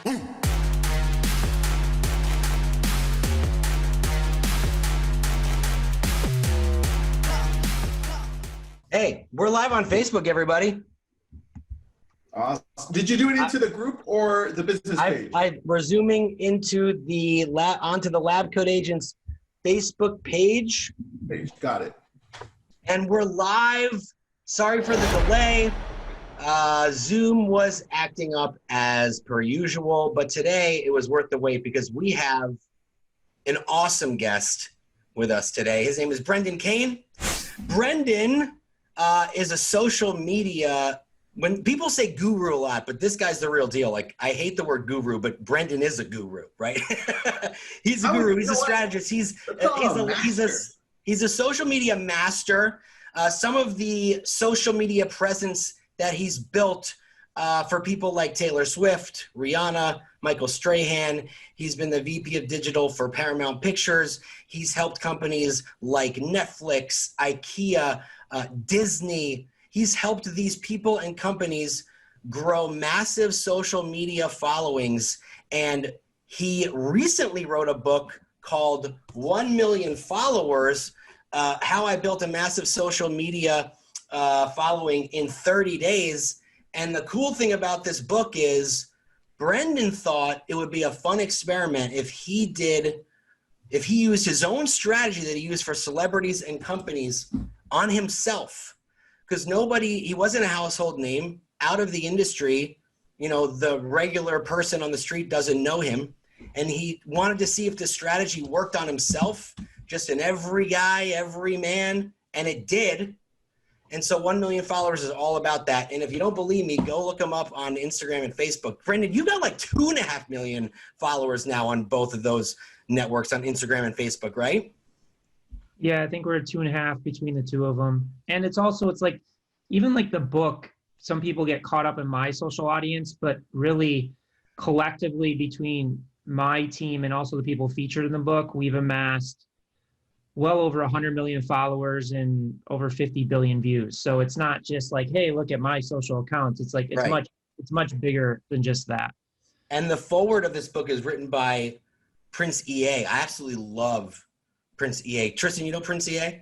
Hey, we're live on Facebook, everybody. Awesome. Did you do it into the group or the business page? We're zooming into onto the LabCoatAgents Facebook page. Got it. And we're live. Sorry for the delay. Zoom was acting up as per usual, but today it was worth the wait because we have an awesome guest with us today. His name is Brendan Kane. Brendan is a social media, when people say guru a lot, but this guy's the real deal. Like, I hate the word guru, but Brendan is a guru, right? He's a guru. He's a strategist. He's a social media master. Some of the social media presence that he's built for people like Taylor Swift, Rihanna, Michael Strahan. He's been the VP of Digital for Paramount Pictures. He's helped companies like Netflix, IKEA, Disney. He's helped these people and companies grow massive social media followings. And he recently wrote a book called 1 Million Followers, How I Built a Massive Social Media Following in 30 Days. And the cool thing about this book is Brendan thought it would be a fun experiment if he used his own strategy that he used for celebrities and companies on himself. Because he wasn't a household name out of the industry. You know, the regular person on the street doesn't know him. And he wanted to see if the strategy worked on himself, just in every guy, every man, and it did. And so 1 million followers is all about that. And if you don't believe me, go look him up on Instagram and Facebook. Brendan, you got like 2.5 million followers now on both of those networks, on Instagram and Facebook, right? Yeah, I think we're at 2.5 between the two of them. And it's like, even like the book, some people get caught up in my social audience, but really collectively between my team and also the people featured in the book, we've amassed well over 100 million followers and over 50 billion views. So it's not just like, hey, look at my social accounts. It's like, it's much bigger than just that. And the foreword of this book is written by Prince EA. I absolutely love Prince EA. Tristan, you know Prince EA?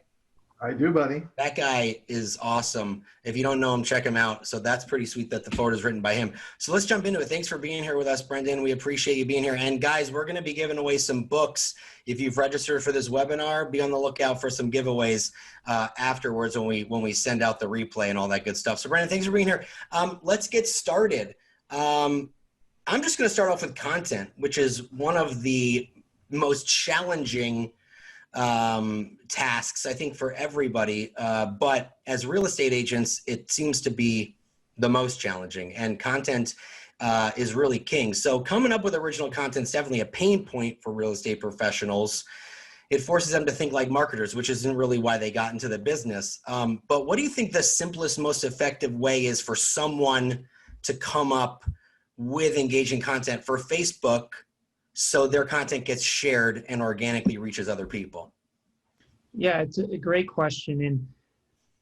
I do, buddy. That guy is awesome. If you don't know him, check him out. So that's pretty sweet that the foreword is written by him. So let's jump into it. Thanks for being here with us, Brendan. We appreciate you being here. And guys, we're going to be giving away some books. If you've registered for this webinar, be on the lookout for some giveaways afterwards when we send out the replay and all that good stuff. So Brendan, thanks for being here. Let's get started. I'm just going to start off with content, which is one of the most challenging tasks, I think, for everybody. But as real estate agents, it seems to be the most challenging, and content is really king. So coming up with original content is definitely a pain point for real estate professionals. It forces them to think like marketers, which isn't really why they got into the business. But what do you think the simplest, most effective way is for someone to come up with engaging content for Facebook so their content gets shared and organically reaches other people? Yeah, it's a great question. And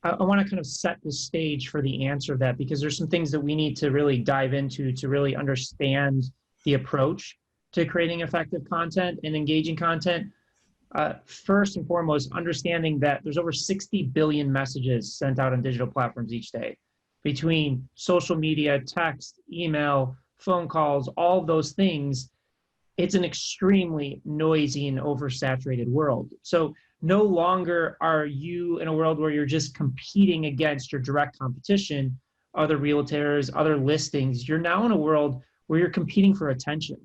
I want to kind of set the stage for the answer to that, because there's some things that we need to really dive into to really understand the approach to creating effective content and engaging content. First and foremost, understanding that there's over 60 billion messages sent out on digital platforms each day, between social media, text, email, phone calls, all those things. It's an extremely noisy and oversaturated world. So no longer are you in a world where you're just competing against your direct competition, other realtors, other listings. You're now in a world where you're competing for attention.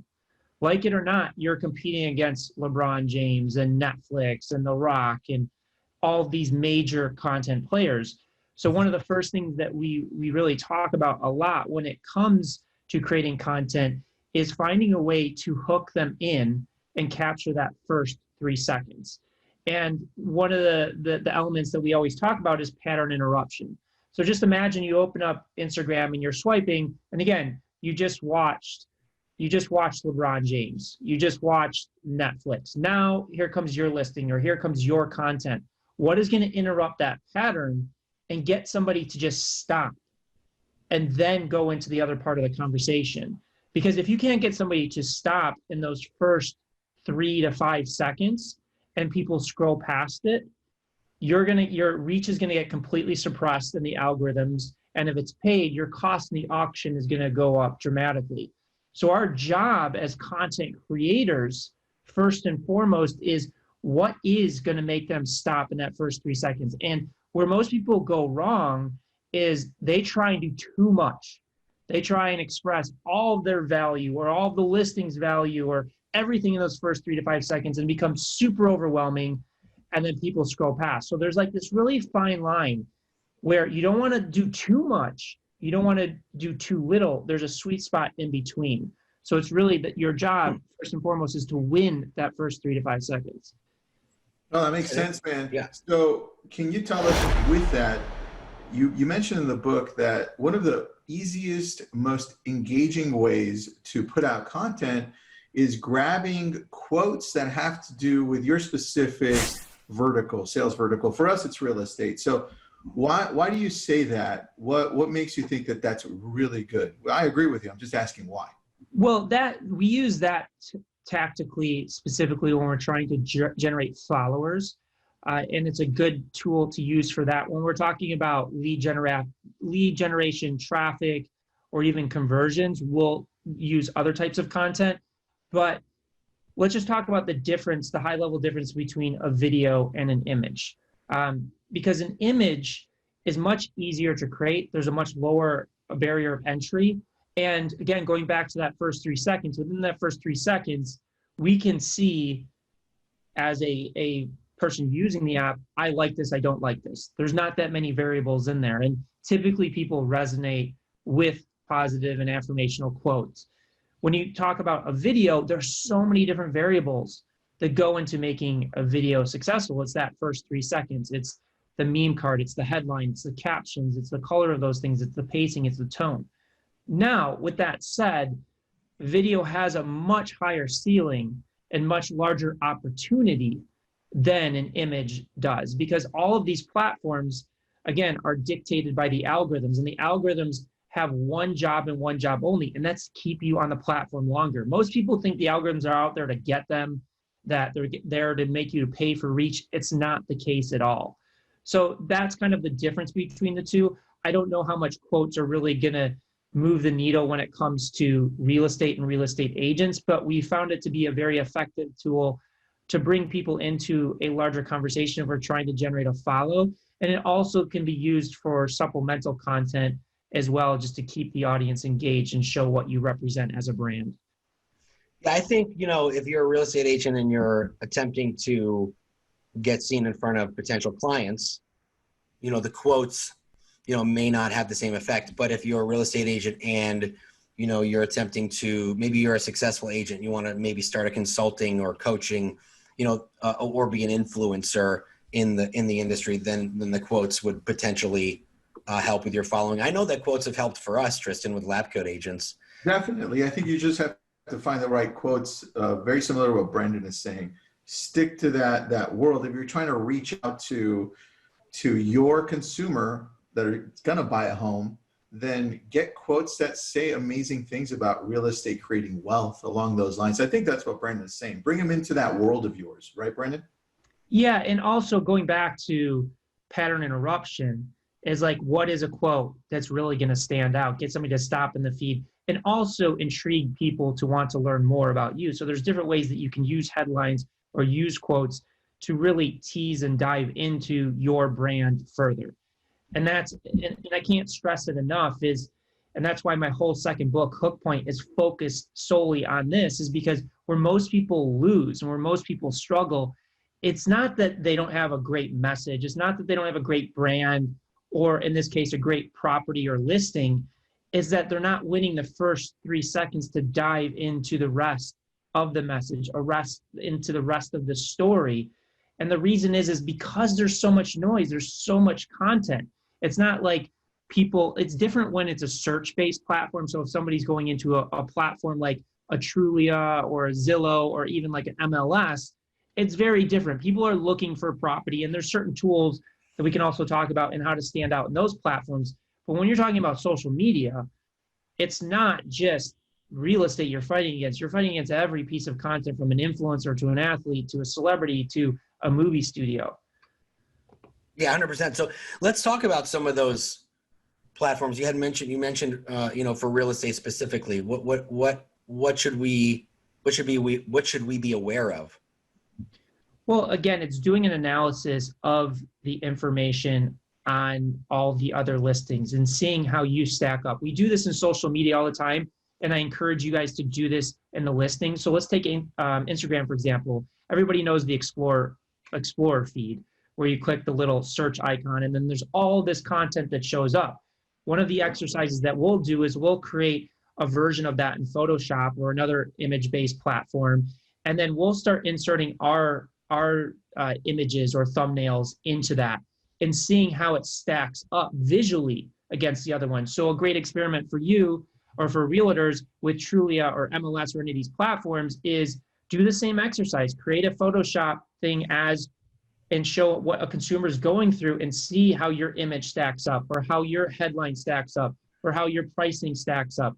Like it or not, you're competing against LeBron James and Netflix and The Rock and all these major content players. So one of the first things that we really talk about a lot when it comes to creating content is finding a way to hook them in and capture that first 3 seconds. And one of the elements that we always talk about is pattern interruption. So just imagine you open up Instagram and you're swiping, and again, you just watched LeBron James. You just watched Netflix. Now here comes your listing, or here comes your content. What is going to interrupt that pattern and get somebody to just stop and then go into the other part of the conversation? Because if you can't get somebody to stop in those first 3 to 5 seconds and people scroll past it, your reach is gonna get completely suppressed in the algorithms. And if it's paid, your cost in the auction is gonna go up dramatically. So our job as content creators, first and foremost, is what is gonna make them stop in that first 3 seconds. And where most people go wrong is they try and do too much. They try and express all of their value or all of the listings value or everything in those first 3 to 5 seconds and become super overwhelming, and then people scroll past. So there's like this really fine line where you don't want to do too much, you don't want to do too little. There's a sweet spot in between. So it's really that your job, first and foremost, is to win that first 3 to 5 seconds. Oh, that makes sense, man. Yeah. So can you tell us with that, you mentioned in the book that one of the easiest, most engaging ways to put out content is grabbing quotes that have to do with your specific vertical, sales vertical. For us, it's real estate. So why do you say that? What makes you think that that's really good? Well, I agree with you. I'm just asking why. Well, that we use that tactically, specifically when we're trying to generate followers. And it's a good tool to use for that. When we're talking about lead generation, traffic, or even conversions, we'll use other types of content. But let's just talk about the difference, the high level difference between a video and an image. Because an image is much easier to create. There's a much lower barrier of entry. And again, going back to that first 3 seconds, within that first 3 seconds, we can see as a person using the app, I like this, I don't like this. There's not that many variables in there. And typically people resonate with positive and affirmational quotes. When you talk about a video, there's so many different variables that go into making a video successful. It's that first 3 seconds. It's the meme card, it's the headline, it's the captions, it's the color of those things, it's the pacing, it's the tone. Now, with that said, video has a much higher ceiling and much larger opportunity than an image does, because all of these platforms, again, are dictated by the algorithms, and the algorithms have one job and one job only, and that's keep you on the platform longer. Most people think the algorithms are out there to get them, that they're there to make you pay for reach. It's not the case at all. So that's kind of the difference between the two. I don't know how much quotes are really gonna move the needle when it comes to real estate and real estate agents, but we found it to be a very effective tool to bring people into a larger conversation if we're trying to generate a follow. And it also can be used for supplemental content as well, just to keep the audience engaged and show what you represent as a brand. Yeah, I think, if you're a real estate agent and you're attempting to get seen in front of potential clients, the quotes, may not have the same effect. But if you're a real estate agent and, you're attempting to, maybe you're a successful agent, you want to maybe start a consulting or coaching, or be an influencer in the industry, then the quotes would potentially help with your following. I know that quotes have helped for us, Tristan, with LabCoatAgents. Definitely. I think you just have to find the right quotes, very similar to what Brendan is saying. Stick to that world. If you're trying to reach out to your consumer that are going to buy a home, then get quotes that say amazing things about real estate creating wealth along those lines. I think that's what Brendan is saying. Bring them into that world of yours, right, Brendan? Yeah, and also going back to pattern interruption is like, what is a quote that's really going to stand out, get somebody to stop in the feed, and also intrigue people to want to learn more about you. So there's different ways that you can use headlines or use quotes to really tease and dive into your brand further. And I can't stress it enough, and that's why my whole second book, Hook Point, is focused solely on this, is because where most people lose and where most people struggle, it's not that they don't have a great message. It's not that they don't have a great brand, or in this case, a great property or listing, is that they're not winning the first 3 seconds to dive into the rest of the message, into the rest of the story. And the reason is because there's so much noise, there's so much content. It's not like it's different when it's a search-based platform. So if somebody's going into a platform like a Trulia or a Zillow or even like an MLS, it's very different. People are looking for property, and there's certain tools that we can also talk about and how to stand out in those platforms. But when you're talking about social media, it's not just real estate you're fighting against. You're fighting against every piece of content, from an influencer to an athlete to a celebrity to a movie studio. Yeah, 100%. So let's talk about some of those platforms you mentioned, for real estate specifically. What should we be aware of? Well, again, it's doing an analysis of the information on all the other listings and seeing how you stack up. We do this in social media all the time, and I encourage you guys to do this in the listings. So let's take Instagram, for example. Everybody knows the Explorer feed, where you click the little search icon, and then there's all this content that shows up. One of the exercises that we'll do is we'll create a version of that in Photoshop or another image-based platform, and then we'll start inserting our images or thumbnails into that and seeing how it stacks up visually against the other one. So a great experiment for you or for realtors with Trulia or MLS or any of these platforms is do the same exercise. Create a Photoshop thing and show what a consumer is going through and see how your image stacks up, or how your headline stacks up, or how your pricing stacks up.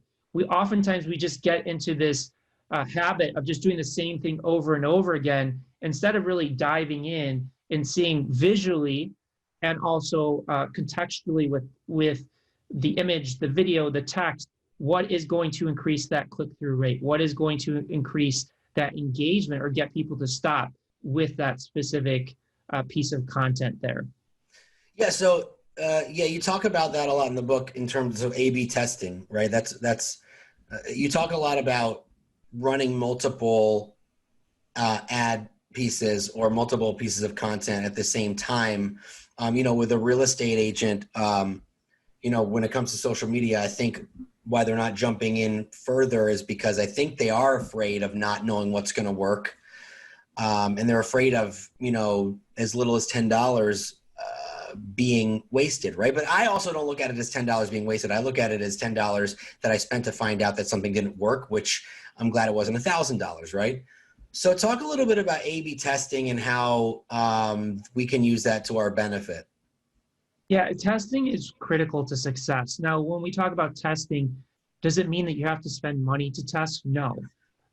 Oftentimes we just get into this habit of just doing the same thing over and over again, instead of really diving in and seeing visually and also contextually with the image, the video, the text, what is going to increase that click-through rate? What is going to increase that engagement or get people to stop with that specific piece of content there? Yeah. So you talk about that a lot in the book in terms of A/B testing, right? That's you talk a lot about running multiple ad pieces or multiple pieces of content at the same time. With a real estate agent, when it comes to social media, I think why they're not jumping in further is because I think they are afraid of not knowing what's going to work. And they're afraid of, as little as $10 being wasted, right? But I also don't look at it as $10 being wasted. I look at it as $10 that I spent to find out that something didn't work, which I'm glad it wasn't $1,000, right? So talk a little bit about A/B testing and how we can use that to our benefit. Yeah, testing is critical to success. Now, when we talk about testing, does it mean that you have to spend money to test? No.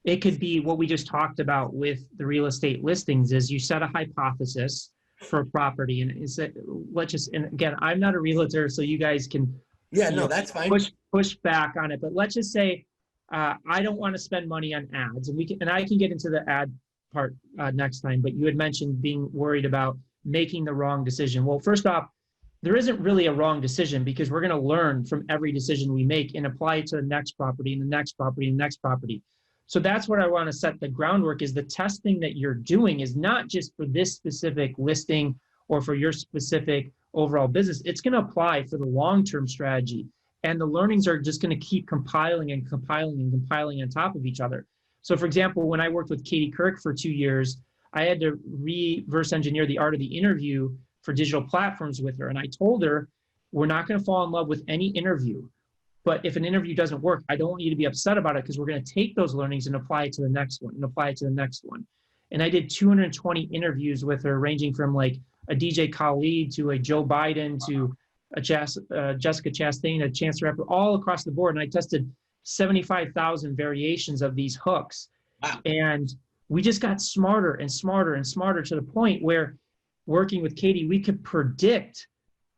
It could be what we just talked about with the real estate listings is you set a hypothesis for a property, and and again, I'm not a realtor, so you guys can that's fine. Push back on it. But let's just say I don't want to spend money on ads, and I can get into the ad part next time. But you had mentioned being worried about making the wrong decision. Well, first off, there isn't really a wrong decision, because we're going to learn from every decision we make and apply it to the next property and the next property and the next property. So that's what I want to set the groundwork is the testing that you're doing is not just for this specific listing or for your specific overall business. It's going to apply for the long-term strategy. And the learnings are just going to keep compiling and compiling and compiling on top of each other. So for example, when I worked with Katie Kirk for 2 years, I had to reverse engineer the art of the interview for digital platforms with her. And I told her, we're not going to fall in love with any interview. But if an interview doesn't work, I don't want you to be upset about it, because we're going to take those learnings and apply it to the next one and apply it to the next one. And I did 220 interviews with her, ranging from like a DJ Khaled to a Joe Biden to a Jessica Chastain, a Chance the Rapper, all across the board. And I tested 75,000 variations of these hooks. Wow. And we just got smarter and smarter and smarter to the point where, working with Katie, we could predict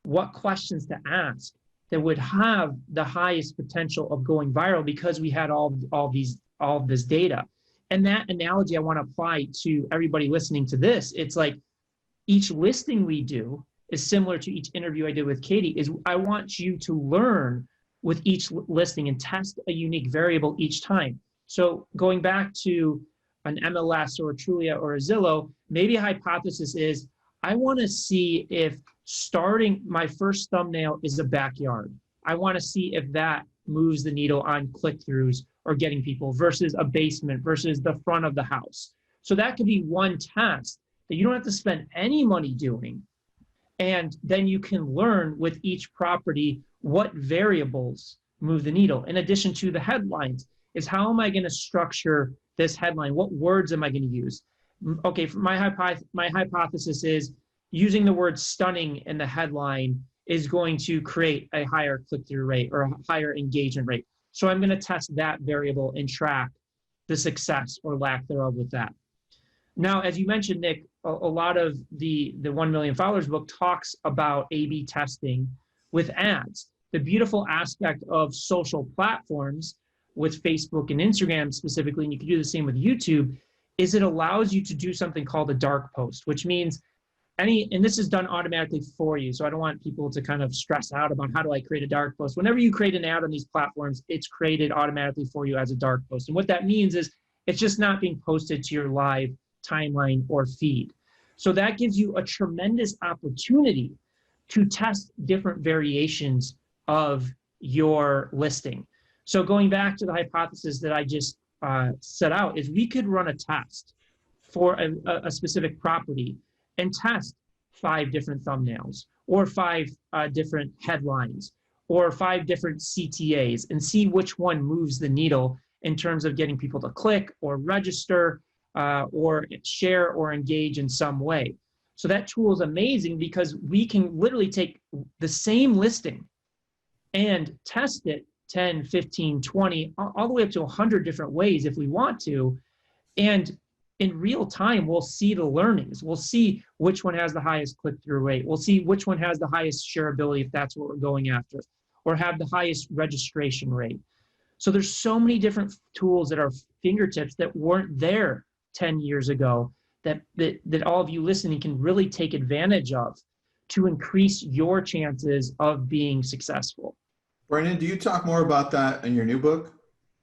what questions to ask that would have the highest potential of going viral, because we had all of this data. And that analogy I want to apply to everybody listening to this. It's like each listing we do is similar to each interview I did with Katie. Is I want you to learn with each listing and test a unique variable each time. So going back to an MLS or a Trulia or a Zillow, maybe a hypothesis is I want to see if starting my first thumbnail is a backyard. I want to see if that moves the needle on click-throughs or getting people versus a basement versus the front of the house. So that could be one test that you don't have to spend any money doing. And then you can learn with each property what variables move the needle. In addition to the headlines, is how am I going to structure this headline? What words am I going to use? Okay, for my hypothesis is using the word stunning in the headline is going to create a higher click-through rate or a higher engagement rate. So I'm going to test that variable and track the success or lack thereof with that. Now, as you mentioned, Nick, a lot of the 1 Million Followers book talks about A/B testing with ads. The beautiful aspect of social platforms with Facebook and Instagram specifically, and you can do the same with YouTube, is it allows you to do something called a dark post, which means and this is done automatically for you. So I don't want people to kind of stress out about how do I create a dark post. Whenever you create an ad on these platforms, it's created automatically for you as a dark post. And what that means is it's just not being posted to your live timeline or feed. So that gives you a tremendous opportunity to test different variations of your listing. So going back to the hypothesis that I just set out is we could run a test for a specific property and test 5 different thumbnails or 5 different headlines or 5 different CTAs and see which one moves the needle in terms of getting people to click or register or share or engage in some way. So that tool is amazing because we can literally take the same listing and test it 10, 15, 20, all the way up to 100 different ways if we want to. And in real time, we'll see the learnings. We'll see which one has the highest click-through rate. We'll see which one has the highest shareability if that's what we're going after, or have the highest registration rate. So there's so many different tools at our fingertips that weren't there 10 years ago that all of you listening can really take advantage of to increase your chances of being successful. Brendan, do you talk more about that in your new book?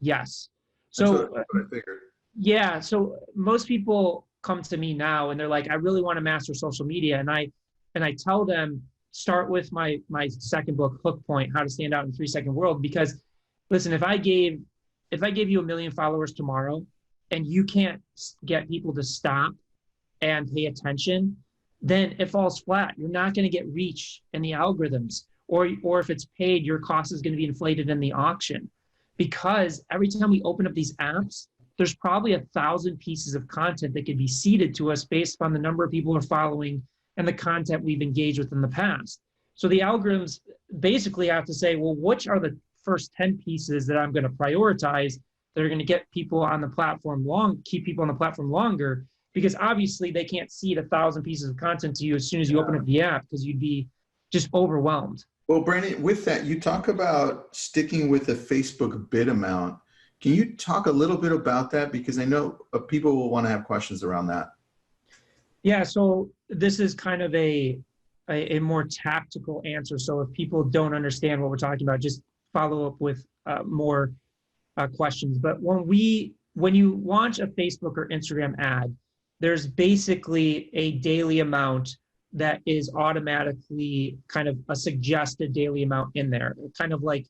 Yes. So that's what I figured. Yeah, so most people come to me now and they're like, I really want to master social media. And I tell them, start with my second book, Hook Point, How to Stand Out in a 3-Second World. Because listen, if I gave you 1 million followers tomorrow and you can't get people to stop and pay attention, then it falls flat. You're not going to get reach in the algorithms, or if it's paid, your cost is going to be inflated in the auction. Because every time we open up these apps, there's probably 1,000 pieces of content that could be seeded to us based upon the number of people we're following and the content we've engaged with in the past. So the algorithms basically have to say, well, which are the first 10 pieces that I'm going to prioritize that are going to get people on the platform keep people on the platform longer, because obviously they can't seed 1,000 pieces of content to you as soon as you open up the app, because you'd be just overwhelmed. Well, Brandon, with that, you talk about sticking with the Facebook bid amount. Can you talk a little bit about that? Because I know people will want to have questions around that. Yeah, so this is kind of a more tactical answer. So if people don't understand what we're talking about, just follow up with more questions. But when you launch a Facebook or Instagram ad, there's basically a daily amount that is automatically kind of a suggested daily amount in there. Kind of like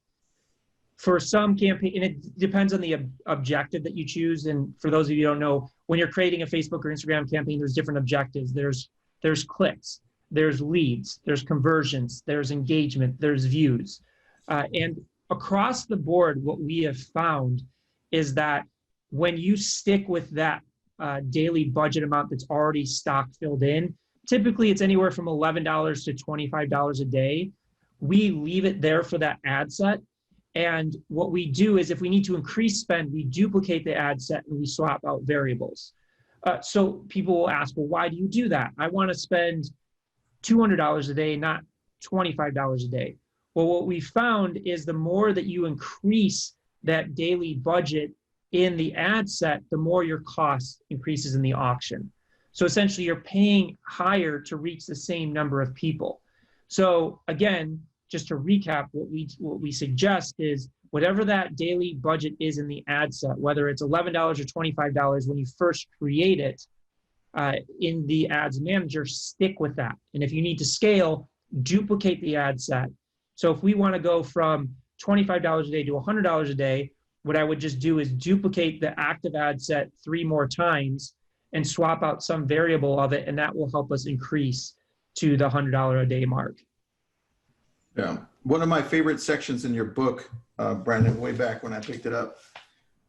for some campaign, and it depends on the objective that you choose. And for those of you who don't know, when you're creating a Facebook or Instagram campaign, there's different objectives. There's clicks, there's leads, there's conversions, there's engagement, there's views. And across the board, what we have found is that when you stick with that daily budget amount that's already stock filled in, typically it's anywhere from $11 to $25 a day. We leave it there for that ad set. And what we do is if we need to increase spend, we duplicate the ad set and we swap out variables. So people will ask, well, why do you do that? I want to spend $200 a day, not $25 a day. Well, what we found is the more that you increase that daily budget in the ad set, the more your cost increases in the auction. So essentially you're paying higher to reach the same number of people. So again, just to recap, what we suggest is whatever that daily budget is in the ad set, whether it's $11 or $25 when you first create it in the ads manager, stick with that. And if you need to scale, duplicate the ad set. So if we want to go from $25 a day to $100 a day, what I would just do is duplicate the active ad set 3 more times and swap out some variable of it, and that will help us increase to the $100 a day mark. Yeah. One of my favorite sections in your book, Brendan, way back when I picked it up,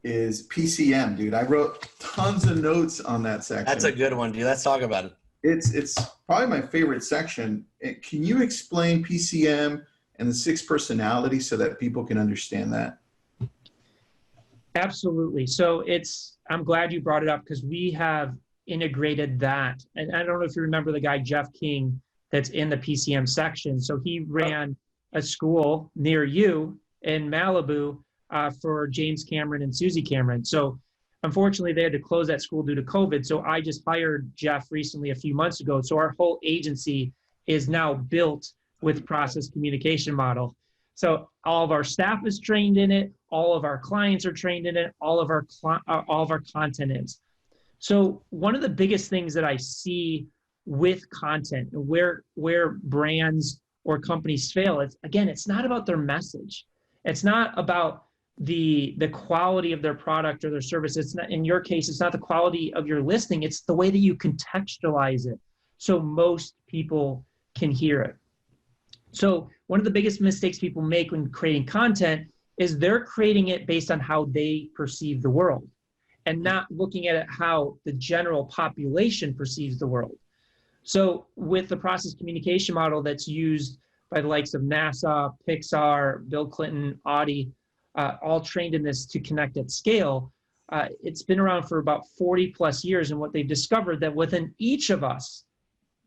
is PCM, dude. I wrote tons of notes on that section. That's a good one, dude. Let's talk about it. It's probably my favorite section. Can you explain PCM and the 6 personalities so that people can understand that? Absolutely. So I'm glad you brought it up because we have integrated that. And I don't know if you remember the guy, Jeff King, that's in the PCM section. So he ran a school near you in Malibu for James Cameron and Susie Cameron. So unfortunately, they had to close that school due to COVID. So I just hired Jeff recently a few months ago. So our whole agency is now built with process communication model. So all of our staff is trained in it. All of our clients are trained in it. All of our content is. So one of the biggest things that I see with content and where brands or companies fail, it's not about their message. It's not about the quality of their product or their service. It's not, in your case, it's not the quality of your listing. It's the way that you contextualize it so most people can hear it. So one of the biggest mistakes people make when creating content is they're creating it based on how they perceive the world and not looking at it how the general population perceives the world. So with the process communication model that's used by the likes of NASA, Pixar, Bill Clinton, Audi, all trained in this to connect at scale, it's been around for about 40 plus years. And what they've discovered that within each of us,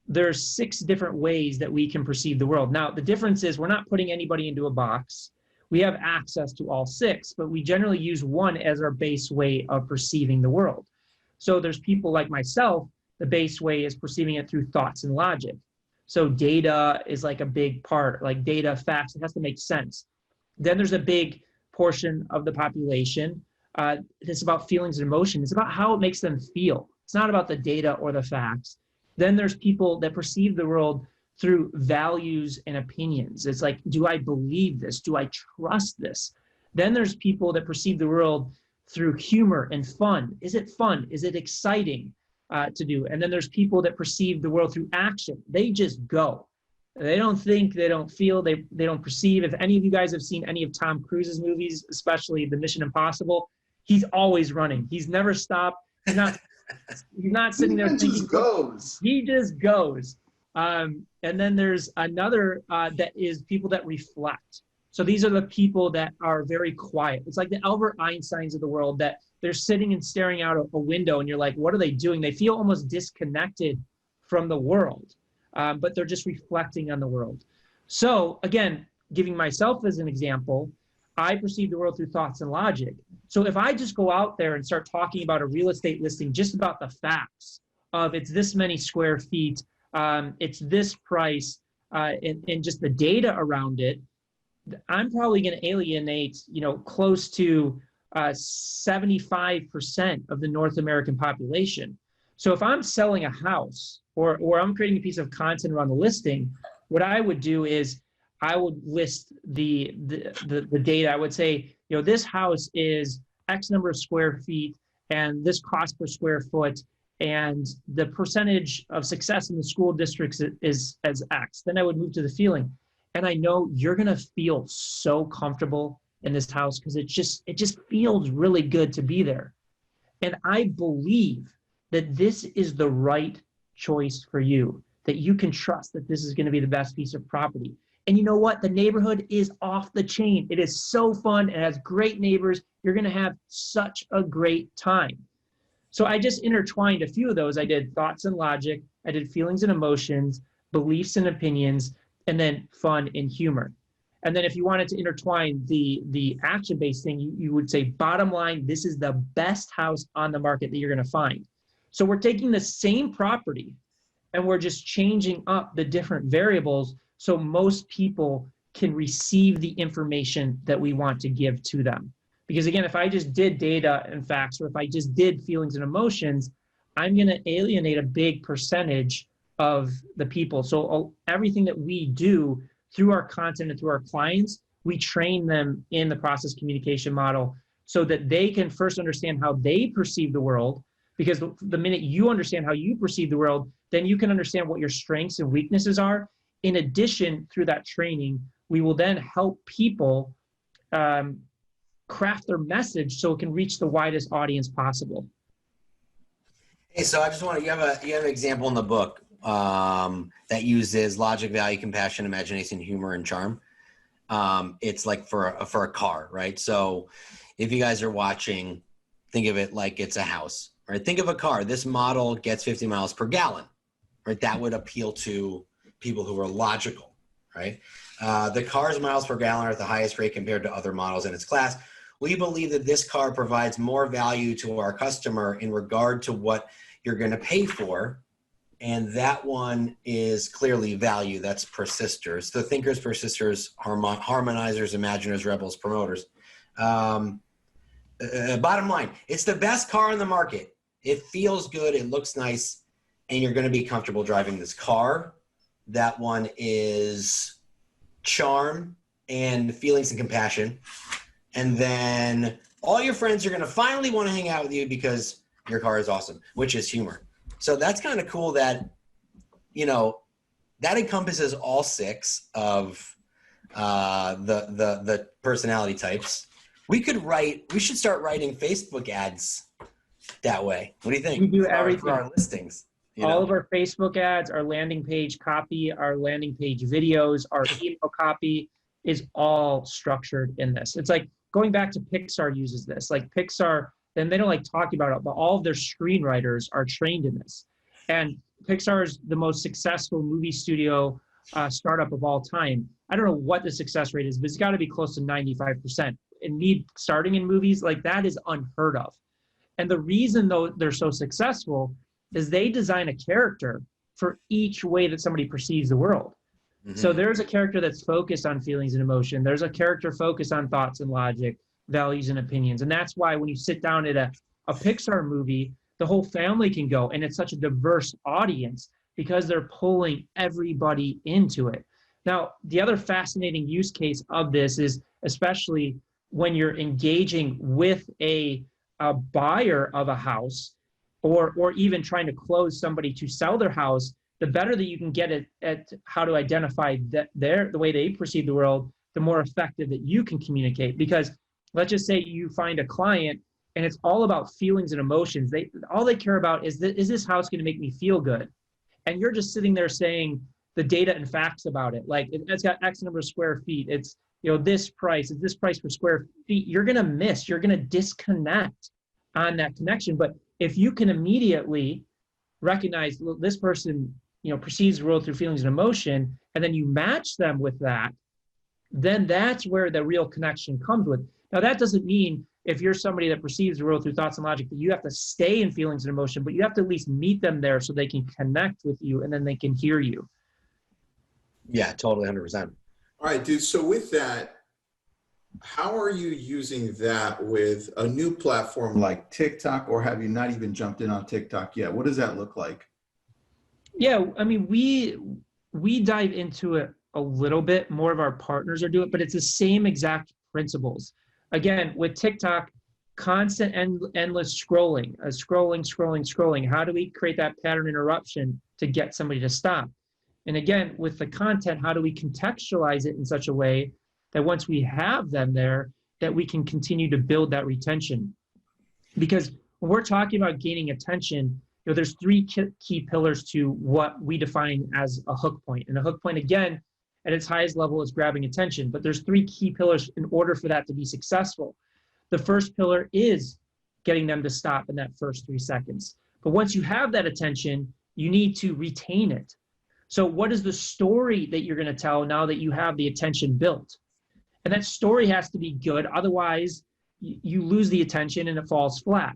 there's 6 different ways that we can perceive the world. Now, the difference is we're not putting anybody into a box. We have access to all 6, but we generally use one as our base way of perceiving the world. So there's people like myself, the base way is perceiving it through thoughts and logic. So data is like a big part, like data, facts, it has to make sense. Then there's a big portion of the population that's about feelings and emotion. It's about how it makes them feel. It's not about the data or the facts. Then there's people that perceive the world through values and opinions. It's like, do I believe this? Do I trust this? Then there's people that perceive the world through humor and fun. Is it fun? Is it exciting to do? And then there's people that perceive the world through action. They just go. They don't think, they don't feel, they don't perceive. If any of you guys have seen any of Tom Cruise's movies, especially the Mission Impossible, he's always running. He's never stopped. He's not sitting there thinking. He just goes. And then there's another that is people that reflect. So these are the people that are very quiet. It's like the Albert Einsteins of the world that they're sitting and staring out a window and you're like, what are they doing? They feel almost disconnected from the world, but they're just reflecting on the world. So again, giving myself as an example, I perceive the world through thoughts and logic. So if I just go out there and start talking about a real estate listing, just about the facts of it's this many square feet, it's this price, and just the data around it, I'm probably going to alienate, close to 75% of the North American population. So if I'm selling a house or I'm creating a piece of content around the listing, what I would do is I would list the data. I would say, this house is X number of square feet and this cost per square foot, and the percentage of success in the school districts is as X. Then I would move to the feeling. And I know you're going to feel so comfortable in this house because it just feels really good to be there. And I believe that this is the right choice for you, that you can trust that this is going to be the best piece of property. And you know what? The neighborhood is off the chain. It is so fun. It has great neighbors. You're going to have such a great time. So I just intertwined a few of those. I did thoughts and logic. I did feelings and emotions, beliefs and opinions, and then fun and humor. And then if you wanted to intertwine the action-based thing, you would say, bottom line, this is the best house on the market that you're going to find. So we're taking the same property and we're just changing up the different variables so most people can receive the information that we want to give to them. Because again, if I just did data and facts, or if I just did feelings and emotions, I'm going to alienate a big percentage of the people. So everything that we do through our content and through our clients, we train them in the process communication model so that they can first understand how they perceive the world. Because the minute you understand how you perceive the world, then you can understand what your strengths and weaknesses are. In addition, through that training, we will then help people craft their message so it can reach the widest audience possible. Hey, so I just want to, you have an example in the book that uses logic, value, compassion, imagination, humor, and charm. It's like for a car, right? So if you guys are watching, think of it like it's a house, right? Think of a car. This model gets 50 miles per gallon, right? That would appeal to people who are logical, right? The car's miles per gallon are at the highest rate compared to other models in its class. We believe that this car provides more value to our customer in regard to what you're going to pay for. And that one is clearly value. That's persisters. The thinkers, persisters, harmonizers, imaginers, rebels, promoters. Bottom line, it's the best car on the market. It feels good. It looks nice. And you're going to be comfortable driving this car. That one is charm and feelings and compassion. And then all your friends are going to finally want to hang out with you because your car is awesome, which is humor. So that's kind of cool that, you know, that encompasses all 6 of the personality types. We should start writing Facebook ads that way. What do you think? We do everything. For our listings. All of our Facebook ads, our landing page copy, our landing page videos, our email copy is all structured in this. It's like going back to Pixar uses this. Like Pixar, and they don't like talking about it, but all of their screenwriters are trained in this. And Pixar is the most successful movie studio startup of all time. I don't know what the success rate is, but it's got to be close to 95%. And me starting in movies, like that is unheard of. And the reason though they're so successful is they design a character for each way that somebody perceives the world. Mm-hmm. So there's a character that's focused on feelings and emotion. There's a character focused on thoughts and logic, values and opinions. And that's why when you sit down at a Pixar movie, the whole family can go, and it's such a diverse audience because they're pulling everybody into it. Now, the other fascinating use case of this is especially when you're engaging with a buyer of a house, or even trying to close somebody to sell their house, the better that you can get at how to identify that the way they perceive the world, the more effective that you can communicate. Because let's just say you find a client and it's all about feelings and emotions. All they care about is this house going to make me feel good? And you're just sitting there saying the data and facts about it. Like it's got X number of square feet. It's, you know, this price, it's this price per square feet. You're going to disconnect on that connection. But if you can immediately recognize this person, you know, perceives the world through feelings and emotion, and then you match them with that, then that's where the real connection comes with. Now, that doesn't mean if you're somebody that perceives the world through thoughts and logic that you have to stay in feelings and emotion, but you have to at least meet them there so they can connect with you and then they can hear you. Yeah, totally, 100%. All right, dude. So with that, how are you using that with a new platform like TikTok, or have you not even jumped in on TikTok yet? What does that look like? Yeah, I mean, we dive into it a little bit. More of our partners are doing it, but it's the same exact principles. Again, with TikTok, constant endless scrolling. How do we create that pattern interruption to get somebody to stop? And again, with the content, how do we contextualize it in such a way that once we have them there, that we can continue to build that retention? Because when we're talking about gaining attention, you know, there's 3 key pillars to what we define as a hook point. And a hook point, again, at its highest level is grabbing attention, but there's 3 key pillars in order for that to be successful. The first pillar is getting them to stop in that first 3 seconds. But once you have that attention, you need to retain it. So what is the story that you're going to tell now that you have the attention built? And that story has to be good. Otherwise, you lose the attention and it falls flat.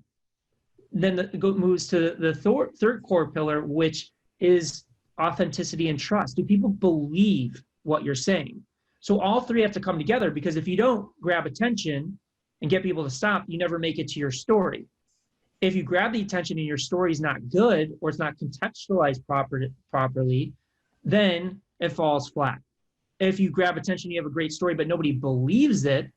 Then it moves to the third core pillar, which is authenticity and trust. Do people believe what you're saying? So all 3 have to come together, because if you don't grab attention and get people to stop, you never make it to your story. If you grab the attention and your story is not good, or it's not contextualized properly, then it falls flat. If you grab attention, you have a great story, but nobody believes it,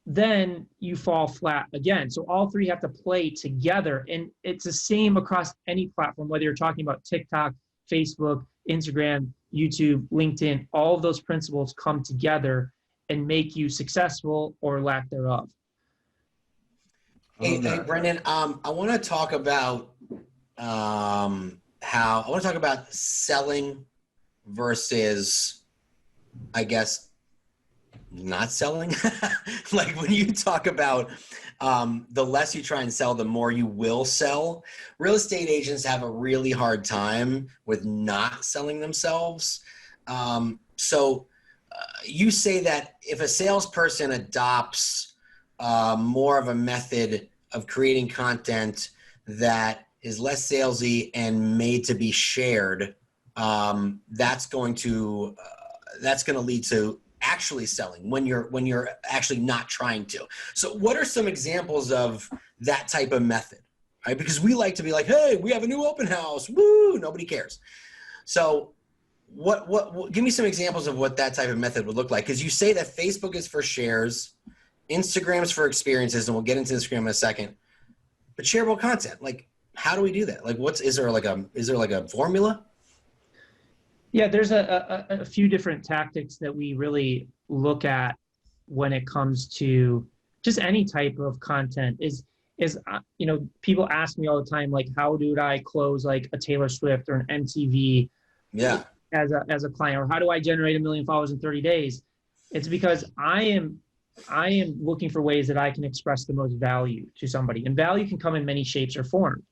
then you fall flat again. So all 3 have to play together. And it's the same across any platform, whether you're talking about TikTok, Facebook, Instagram, YouTube, LinkedIn. All of those principles come together and make you successful or lack thereof. Hey, Brendan, I want to talk about selling versus, I guess, not selling. Like when you talk about the less you try and sell, the more you will sell. Real estate agents have a really hard time with not selling themselves. So you say that if a salesperson adopts more of a method of creating content that is less salesy and made to be shared, that's going to lead to actually selling when you're actually not trying to. So what are some examples of that type of method? Right? Because we like to be like, hey, we have a new open house. Woo, nobody cares. So what give me some examples of what that type of method would look like. Because you say that Facebook is for shares, Instagram's for experiences, and we'll get into Instagram in a second. But shareable content, like how do we do that? Like is there like a formula? Yeah, there's a few different tactics that we really look at when it comes to just any type of content. You know, people ask me all the time, like, how do I close like a Taylor Swift or an MTV as a client, or how do I generate 1 million followers in 30 days? It's because I am looking for ways that I can express the most value to somebody, and value can come in many shapes or forms.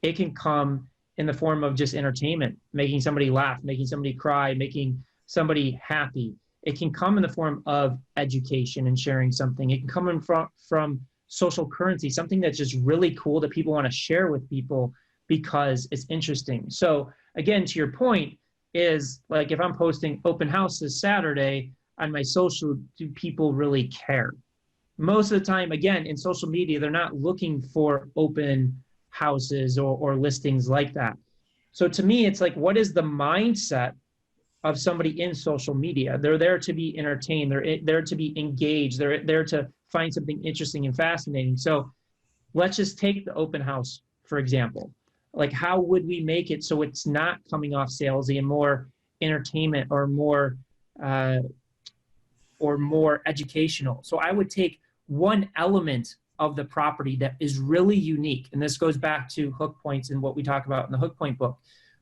It can come in the form of just entertainment, making somebody laugh, making somebody cry, making somebody happy. It can come in the form of education and sharing something. It can come in from social currency, something that's just really cool that people want to share with people because it's interesting. So again, to your point is like, if I'm posting open house this Saturday on my social, do people really care? Most of the time, again, in social media, they're not looking for open houses or listings like that. So to me, it's like, what is the mindset of somebody in social media? They're there to be entertained. They're there to be engaged. They're there to find something interesting and fascinating. So let's just take the open house, for example. Like, how would we make it so it's not coming off salesy and more entertainment or more educational? So I would take one element of the property that is really unique. And this goes back to hook points and what we talk about in the hook point book.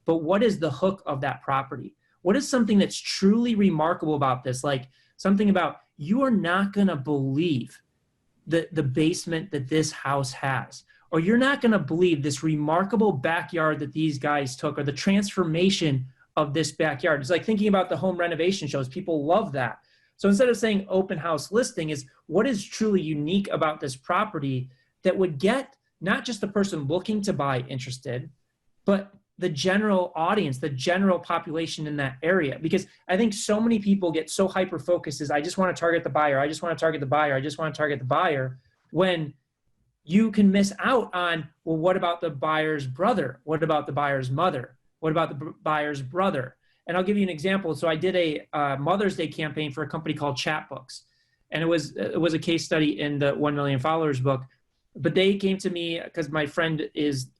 But what is the hook of that property? What is something that's truly remarkable about this? Like something about, you are not going to believe the basement that this house has, or you're not going to believe this remarkable backyard that these guys took, or the transformation of this backyard. It's like thinking about the home renovation shows. People love that. So instead of saying open house listing, is what is truly unique about this property that would get not just the person looking to buy interested, but the general audience, the general population in that area. Because I think so many people get so hyper-focused is, I just want to target the buyer. I just want to target the buyer. I just want to target the buyer, when you can miss out on, well, what about the buyer's brother? What about the buyer's mother? What about the buyer's brother? And I'll give you an example. So I did a Mother's Day campaign for a company called Chatbooks. And it was a case study in the 1 Million Followers book. But they came to me because my friend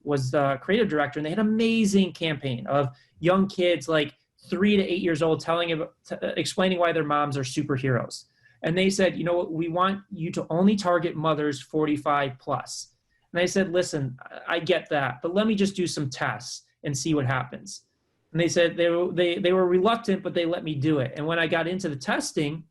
was the creative director, and they had an amazing campaign of young kids, like 3 to 8 years old, explaining why their moms are superheroes. And they said, you know what, we want you to only target mothers 45 plus. And I said, listen, I get that, but let me just do some tests and see what happens. And they said they were reluctant, but they let me do it. And when I got into the testing,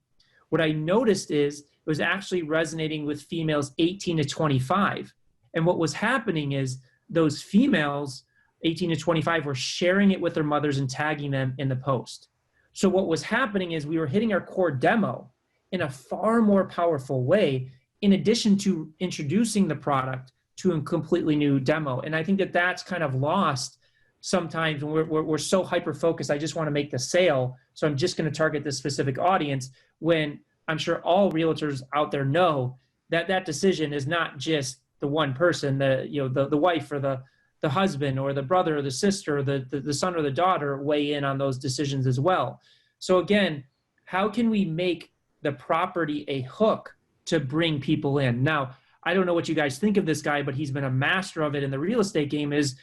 what I noticed is it was actually resonating with females 18 to 25. And what was happening is those females, 18 to 25, were sharing it with their mothers and tagging them in the post. So what was happening is we were hitting our core demo in a far more powerful way, in addition to introducing the product to a completely new demo. And I think that that's kind of lost sometimes when we're so hyper-focused. I just want to make the sale, so I'm just going to target this specific audience, when I'm sure all realtors out there know that that decision is not just the one person, the wife or the husband or the brother or the sister or the son or the daughter weigh in on those decisions as well. So again, how can we make the property a hook to bring people in? Now, I don't know what you guys think of this guy, but he's been a master of it in the real estate game, is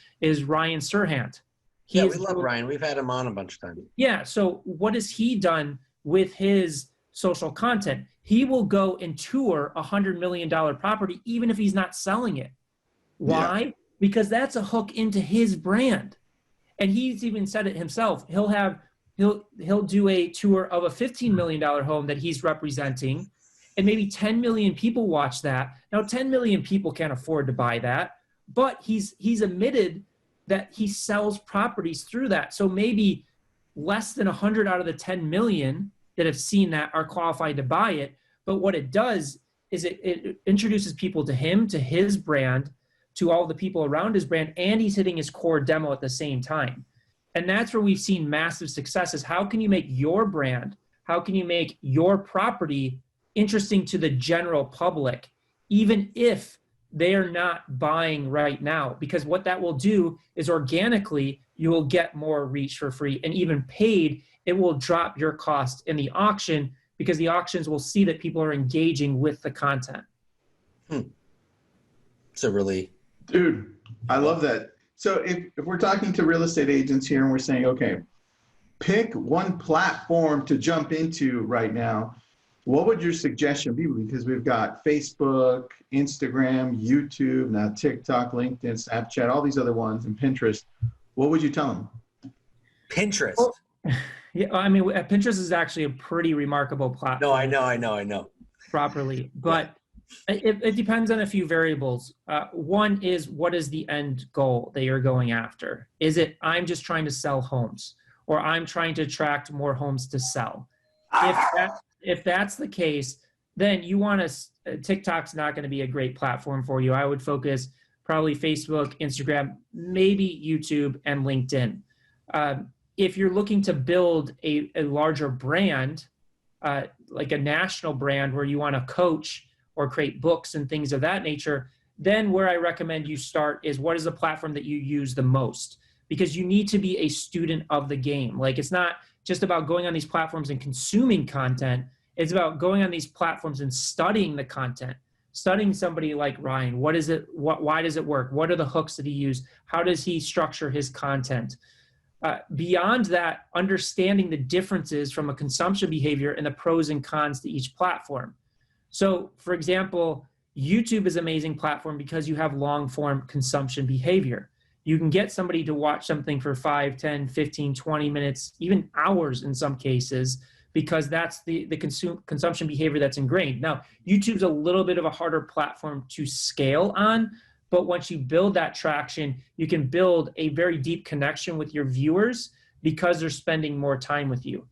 Ryan Serhant. Yeah, we love Ryan. We've had him on a bunch of times. Yeah. So what has he done with his social content? He will go and tour $100 million property, even if he's not selling it. Why? Yeah. Because that's a hook into his brand. And he's even said it himself. He'll have he'll do a tour of a $15 million home that he's representing, and maybe 10 million people watch that. Now, 10 million people can't afford to buy that, but he's admitted that he sells properties through that. So maybe less than 100 out of the 10 million that have seen that are qualified to buy it. But what it does is it introduces people to him, to his brand, to all the people around his brand, and he's hitting his core demo at the same time. And that's where we've seen massive successes. How can you make your brand, how can you make your property interesting to the general public, even if they are not buying right now? Because what that will do is organically, you will get more reach for free, and even paid, it will drop your cost in the auction because the auctions will see that people are engaging with the content. So really, dude, I love that. So if we're talking to real estate agents here and we're saying, okay, pick one platform to jump into right now, what would your suggestion be? Because we've got Facebook, Instagram, YouTube, now TikTok, LinkedIn, Snapchat, all these other ones, and Pinterest. What would you tell them? Pinterest. Well, yeah, I mean, Pinterest is actually a pretty remarkable platform. No, I know. Properly, but it depends on a few variables. One is, what is the end goal that you're going after? Is it, I'm just trying to sell homes, or I'm trying to attract more homes to sell? If that's the case, then you want to, TikTok's not going to be a great platform for you. I would focus probably Facebook, Instagram, maybe YouTube, and LinkedIn. If you're looking to build a larger brand, like a national brand where you want to coach or create books and things of that nature, then where I recommend you start is, what is the platform that you use the most? Because you need to be a student of the game. Like, it's not just about going on these platforms and consuming content. It's about going on these platforms and studying the content, studying somebody like Ryan. What is it? Why does it work? What are the hooks that he used? How does he structure his content? Beyond that, understanding the differences from a consumption behavior and the pros and cons to each platform. So, for example, YouTube is an amazing platform because you have long form consumption behavior. You can get somebody to watch something for 5, 10, 15, 20 minutes, even hours in some cases, because that's the consumption behavior that's ingrained. Now, YouTube's a little bit of a harder platform to scale on, but once you build that traction, you can build a very deep connection with your viewers because they're spending more time with you.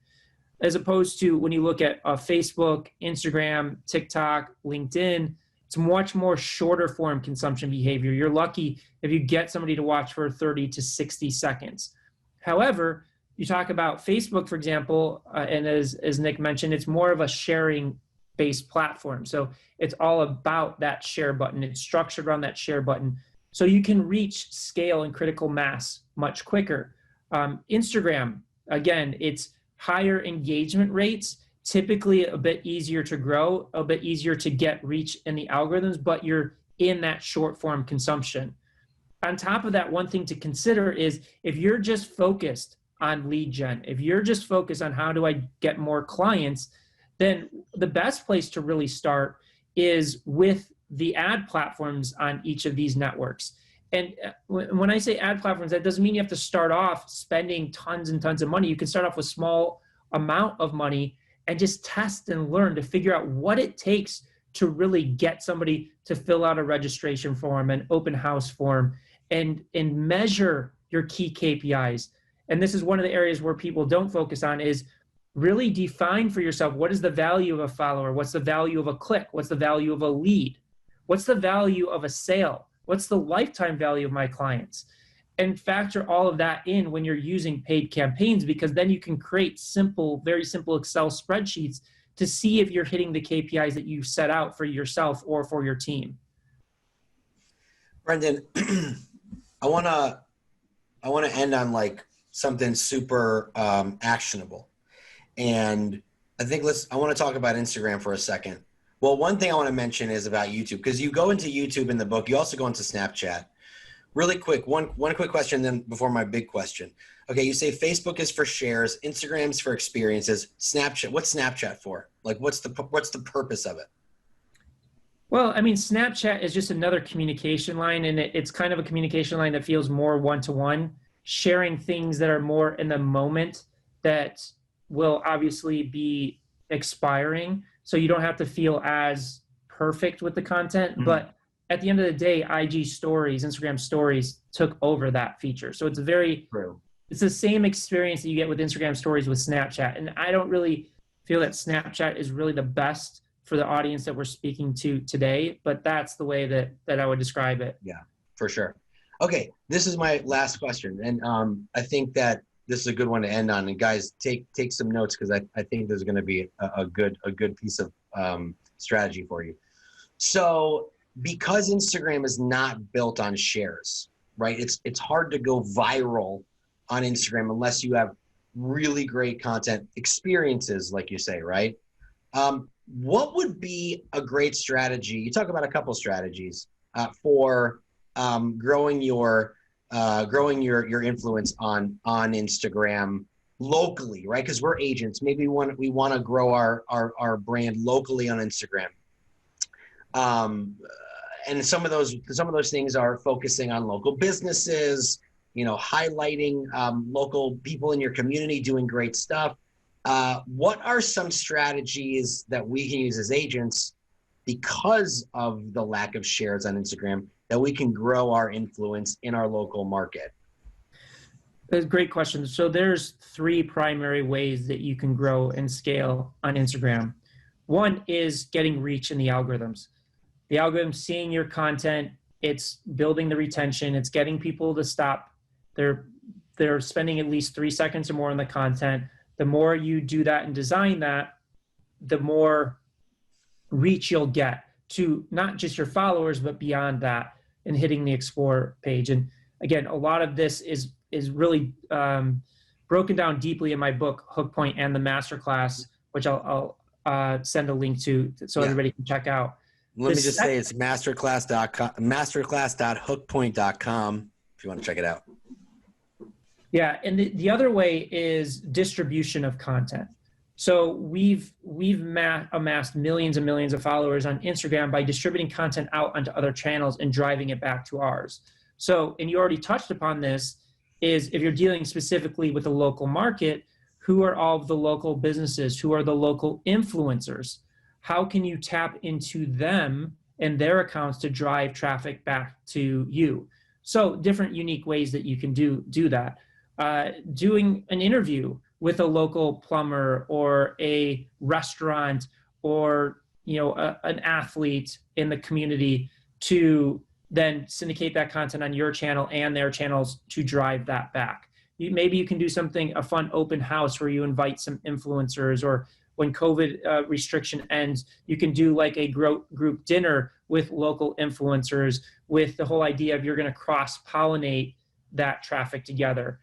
As opposed to when you look at Facebook, Instagram, TikTok, LinkedIn, it's much more shorter form consumption behavior. You're lucky if you get somebody to watch for 30 to 60 seconds. However, you talk about Facebook, for example, and as Nick mentioned, it's more of a sharing-based platform. So it's all about that share button. It's structured around that share button. So you can reach scale and critical mass much quicker. Instagram, again, it's higher engagement rates, typically a bit easier to grow, a bit easier to get reach in the algorithms, but you're in that short form consumption. On top of that, one thing to consider is, if you're just focused on lead gen, if you're just focused on how do I get more clients, then the best place to really start is with the ad platforms on each of these networks. And when I say ad platforms, that doesn't mean you have to start off spending tons and tons of money. You can start off with small amount of money and just test and learn to figure out what it takes to really get somebody to fill out a registration form, an open house form, and measure your key KPIs. And this is one of the areas where people don't focus on, is really define for yourself, what is the value of a follower? What's the value of a click? What's the value of a lead? What's the value of a sale? What's the lifetime value of my clients? And factor all of that in when you're using paid campaigns, because then you can create simple, very simple Excel spreadsheets to see if you're hitting the KPIs that you've set out for yourself or for your team. Brendan, I want to end on like something super actionable. And I think I want to talk about Instagram for a second. Well, one thing I want to mention is about YouTube, because you go into YouTube in the book. You also go into Snapchat. Really quick, one quick question then before my big question. Okay, you say Facebook is for shares, Instagram's for experiences, Snapchat. What's Snapchat for? Like, what's the purpose of it? Well, I mean, Snapchat is just another communication line, and it's kind of a communication line that feels more one-to-one, sharing things that are more in the moment that will obviously be expiring. So you don't have to feel as perfect with the content. But at the end of the day, IG stories, Instagram stories took over that feature. So it's it's the same experience that you get with Instagram stories with Snapchat. And I don't really feel that Snapchat is really the best for the audience that we're speaking to today, but that's the way that I would describe it. Yeah, for sure. Okay, this is my last question. And I think that this is a good one to end on. And guys, take some notes, because I think there's going to be a good piece of strategy for you. So because Instagram is not built on shares, right? It's hard to go viral on Instagram unless you have really great content experiences, like you say, right? What would be a great strategy? You talk about a couple strategies for growing your influence on Instagram locally, right? Because we're agents. Maybe we want to grow our brand locally on Instagram. And some of those things are focusing on local businesses, highlighting local people in your community doing great stuff. What are some strategies that we can use as agents because of the lack of shares on Instagram that we can grow our influence in our local market? That's a great question. So there's 3 primary ways that you can grow and scale on Instagram. One is getting reach in the algorithms. The algorithm seeing your content, it's building the retention, it's getting people to stop. They're spending at least 3 seconds or more on the content. The more you do that and design that, the more reach you'll get to not just your followers, but beyond that, and hitting the explore page. And again, a lot of this is really broken down deeply in my book, Hook Point, and the masterclass, which I'll send a link to so everybody can check out. Let me just say it's masterclass.hookpoint.com if you want to check it out. Yeah, and the other way is distribution of content. So we've amassed millions and millions of followers on Instagram by distributing content out onto other channels and driving it back to ours. So, and you already touched upon this, is if you're dealing specifically with the local market, who are all of the local businesses? Who are the local influencers? How can you tap into them and their accounts to drive traffic back to you? So different unique ways that you can do that. Doing an interview with a local plumber or a restaurant or an athlete in the community to then syndicate that content on your channel and their channels to drive that back. Maybe you can do a fun open house where you invite some influencers, or when COVID restriction ends, you can do like a group dinner with local influencers with the whole idea of you're going to cross-pollinate that traffic together.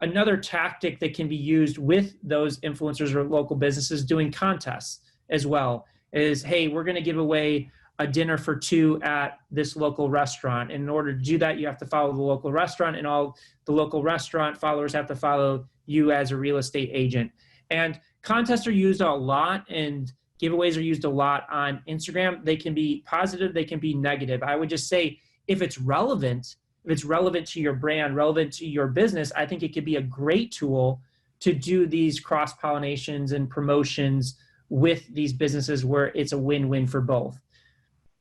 Another tactic that can be used with those influencers or local businesses doing contests as well is, hey, we're going to give away a dinner for 2 at this local restaurant. And in order to do that, you have to follow the local restaurant, and all the local restaurant followers have to follow you as a real estate agent. And contests are used a lot, and giveaways are used a lot on Instagram. They can be positive, they can be negative. I would just say if it's relevant to your brand, relevant to your business, I think it could be a great tool to do these cross-pollinations and promotions with these businesses where it's a win-win for both.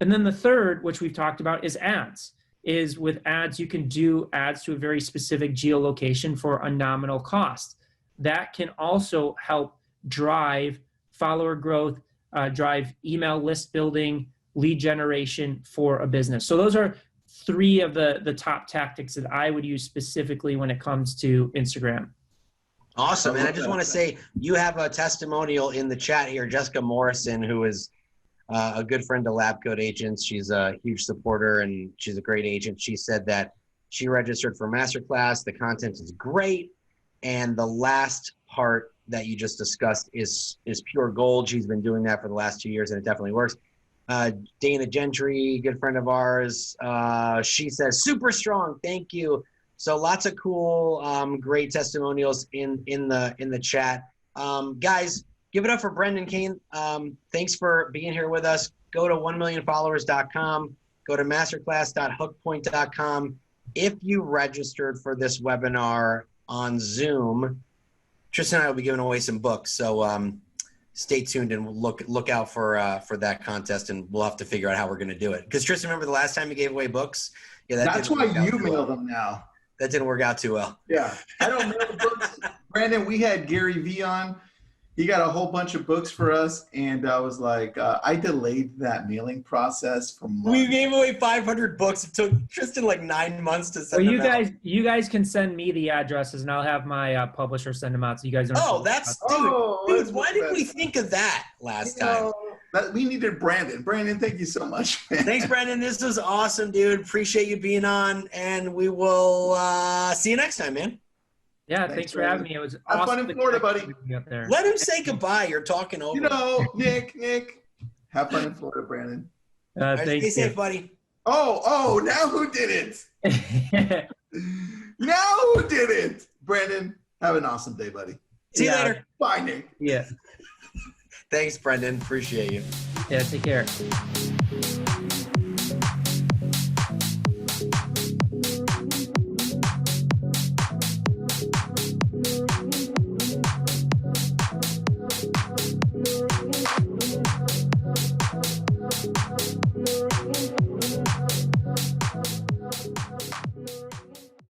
And then the third, which we've talked about, is ads. Is with ads, you can do ads to a very specific geolocation for a nominal cost. That can also help drive follower growth, drive email list building, lead generation for a business. So those are 3 of the top tactics that I would use specifically when it comes to Instagram. Awesome. And I just want to say, you have a testimonial in the chat here. Jessica Morrison, who is a good friend to LabCoatAgents. She's a huge supporter and she's a great agent. She said that she registered for Masterclass. The content is great. And the last part that you just discussed is pure gold. She's been doing that for the last 2 years, and it definitely works. Dana Gentry, good friend of ours, she says, super strong, thank you. So lots of cool, great testimonials in the chat. Guys, give it up for Brendan Kane. Thanks for being here with us. Go to 1millionfollowers.com. Go to masterclass.hookpoint.com. If you registered for this webinar on Zoom, Tristan and I will be giving away some books. So stay tuned and we'll look out for that contest, and we'll have to figure out how we're going to do it. Because Tristan, remember the last time you gave away books? Yeah, that's why you mail them now. That didn't work out too well. Yeah, I don't mail the books. Brandon, we had Gary V on. He got a whole bunch of books for us, and I was like, I delayed that mailing process for months. We gave away 500 books. It took Tristan like 9 months to send them out. You guys can send me the addresses, and I'll have my publisher send them out, so you guys don't. Oh, dude, why didn't we think of that last time? We needed Brandon. Brandon, thank you so much, man. Thanks, Brendan. This was awesome, dude. Appreciate you being on, and we will see you next time, man. Yeah, thanks for having me. It was Have awesome. fun in Florida, buddy. Let him say goodbye. You're talking over. Nick, have fun in Florida, Brandon. Stay safe, buddy. Oh, now who did it? Now who did it? Brandon, have an awesome day, buddy. See you later. Bye, Nick. Yeah. Thanks, Brendan. Appreciate you. Yeah, take care.